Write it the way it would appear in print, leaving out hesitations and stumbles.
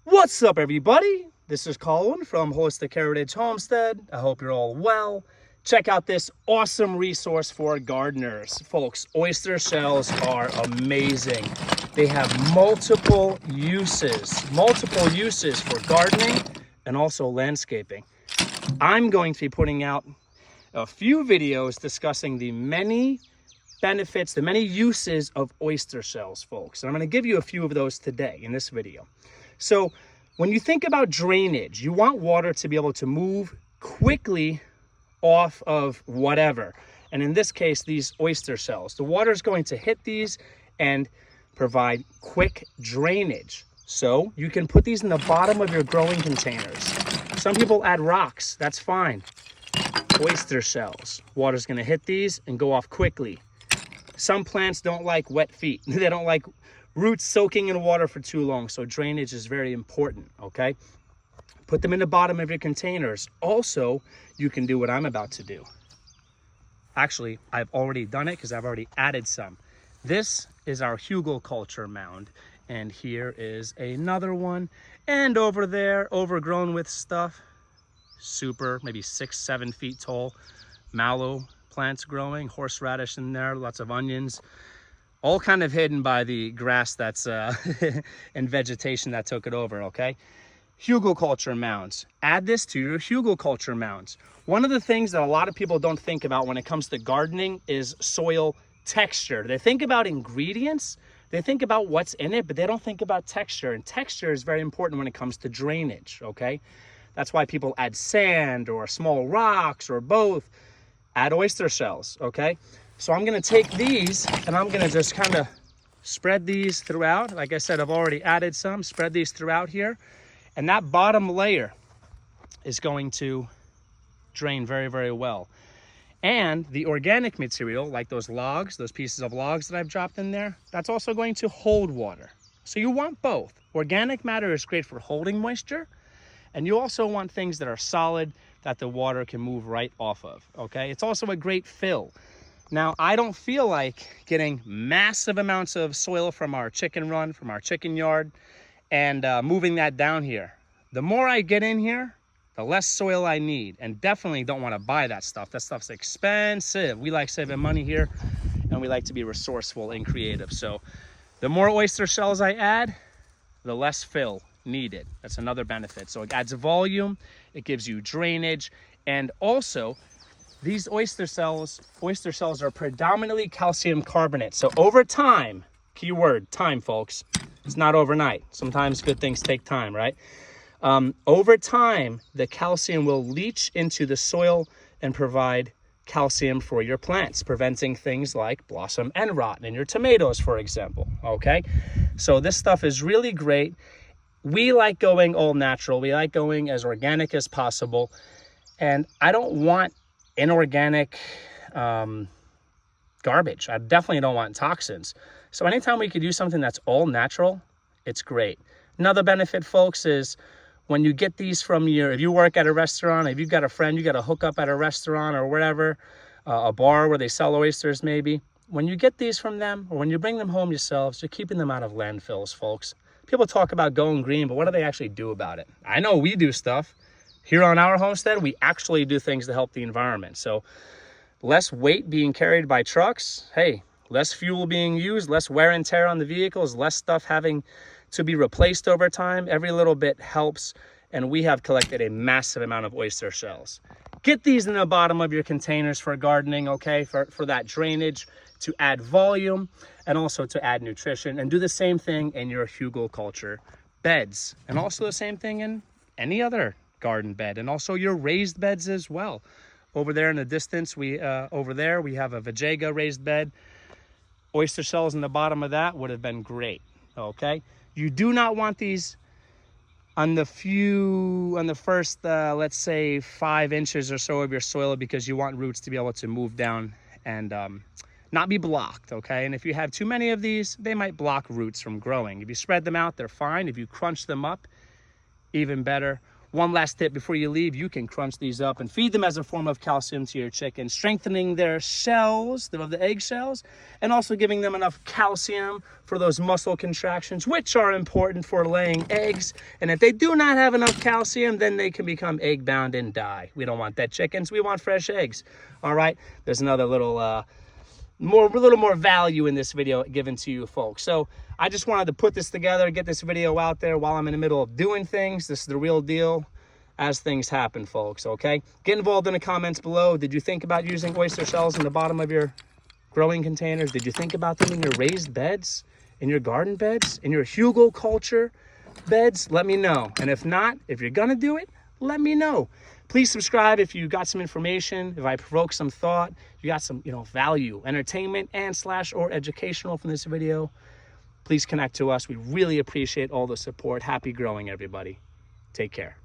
What's up, everybody? This is Colin from Holistic Heritage Homestead. I hope you're all well. Check out this awesome resource for gardeners. Folks, oyster shells are amazing. They have multiple uses for gardening and also landscaping. I'm going to be putting out a few videos discussing the many benefits, the many uses of oyster shells, folks. And I'm going to give you a few of those today in this video. So when you think about drainage, you want water to be able to move quickly off of whatever. And in this case, these oyster shells. The water is going to hit these and provide quick drainage. So you can put these in the bottom of your growing containers. Some people add rocks, that's fine. Oyster shells. Water's going to hit these and go off quickly. Some plants don't like wet feet. They don't like roots soaking in water for too long, so drainage is very important, okay? Put them in the bottom of your containers. Also, you can do what I'm about to do. Actually, I've already done it because I've already added some. This is our hugelkultur mound, and here is another one. And over there, overgrown with stuff, super, maybe 6-7 feet tall, mallow plants growing, horseradish in there, lots of onions. All kind of hidden by the grass that's and vegetation that took it over, okay? Hugelkultur mounds. Add this to your hugelkultur mounds. One of the things that a lot of people don't think about when it comes to gardening is soil texture. They think about ingredients, they think about what's in it, but they don't think about texture. And texture is very important when it comes to drainage, okay? That's why people add sand or small rocks or both. Add oyster shells, okay? So I'm gonna take these and I'm gonna just kind of spread these throughout. Like I said, I've already added some, spread these throughout here. And that bottom layer is going to drain very, very well. And the organic material, like those logs, those pieces of logs that I've dropped in there, that's also going to hold water. So you want both. Organic matter is great for holding moisture, and you also want things that are solid that the water can move right off of, okay? It's also a great fill. Now, I don't feel like getting massive amounts of soil from our chicken run, from our chicken yard, and moving that down here. The more I get in here, the less soil I need, and definitely don't want to buy that stuff. That stuff's expensive. We like saving money here, and we like to be resourceful and creative. So the more oyster shells I add, the less fill needed. That's another benefit. So it adds volume, it gives you drainage, and also these oyster shells are predominantly calcium carbonate. So over time, keyword time, folks, it's not overnight. Sometimes good things take time, right? Over time, the calcium will leach into the soil and provide calcium for your plants, preventing things like blossom end rot in your tomatoes, for example, okay? So this stuff is really great. We like going all natural. We like going as organic as possible. And I don't want inorganic garbage. I definitely don't want toxins. So anytime we could do something that's all natural, it's great. Another benefit, folks, is when you get these from if you work at a restaurant, if you've got a friend, you got to hook up at a restaurant or wherever, a bar where they sell oysters maybe. When you get these from them or when you bring them home yourselves, you're keeping them out of landfills, folks. People talk about going green, but what do they actually do about it? I know we do stuff. Here on our homestead, we actually do things to help the environment. So less weight being carried by trucks, hey, less fuel being used, less wear and tear on the vehicles, less stuff having to be replaced over time. Every little bit helps, and we have collected a massive amount of oyster shells. Get these in the bottom of your containers for gardening, okay, for that drainage, to add volume, and also to add nutrition, and do the same thing in your hugelkultur beds, and also the same thing in any other garden bed, and also your raised beds as well. Over there in the distance, we have a Vajayga raised bed. Oyster shells in the bottom of that would have been great, okay? You do not want these on the first, let's say 5 inches or so of your soil, because you want roots to be able to move down and not be blocked, okay? And if you have too many of these, they might block roots from growing. If you spread them out, they're fine. If you crunch them up, even better. One last tip before you leave, you can crunch these up and feed them as a form of calcium to your chickens, strengthening their shells, the egg shells, and also giving them enough calcium for those muscle contractions, which are important for laying eggs. And if they do not have enough calcium, then they can become egg bound and die. We don't want that, chickens. We want fresh eggs. All right, there's another little little more value in this video given to you folks. So I just wanted to put this together, get this video out there while I'm in the middle of doing things. This is the real deal as things happen, folks, okay? Get involved in the comments below. Did you think about using oyster shells in the bottom of your growing containers? Did you think about them in your raised beds, in your garden beds, in your hugelkultur beds? Let me know. And if not, if you're gonna do it, let me know. Please subscribe if you got some information, if I provoked some thought, you got some, value, entertainment and / or educational from this video. Please connect to us. We really appreciate all the support. Happy growing, everybody. Take care.